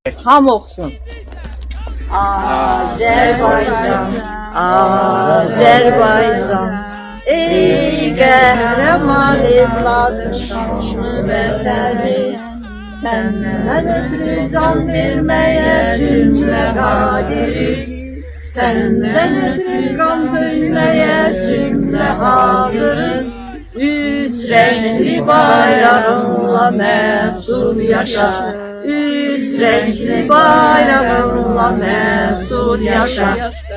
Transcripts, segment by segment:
Ham oxusun. Azərbaycan, Azərbaycan, ey qəhrəman evladım, şanlı vətənim. Səndən ötürü can verməyə cümlə qadiriz. Səndən ötürü qan döyməyə cümlə hazırız. Üç renkli bayrağınla məsul yaşa. Üç renkli bayrağınla məsul yaşa.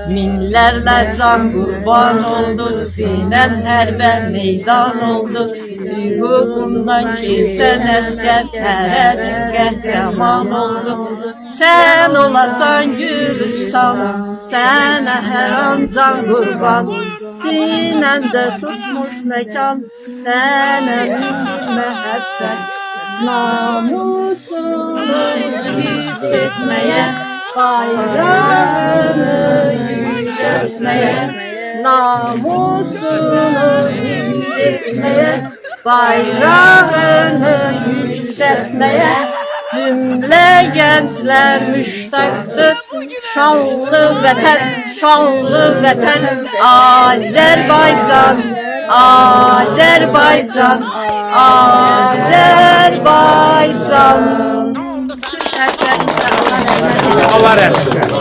Minlərlə can qurban oldu, sinəm hərbə meydan oldu. Hüququndan keçən əskər hərə bir qəhrəman oldu. Sən olasan Gülüstan, sənə hər an can qurban. Sinəndə tutmuş məkan, sənə bir məhəbbət. Namusunu hiss etməyə, bayrağını yüksəltməyə. Namusunu hiss etməyə, bayrağını yüksəltməyə. Cümlə gənclər müştaqdır, şanlı vətən, şanlı vətən. Azərbaycan, Azərbaycan, Azərbaycan. Allah rəhmət eylesin.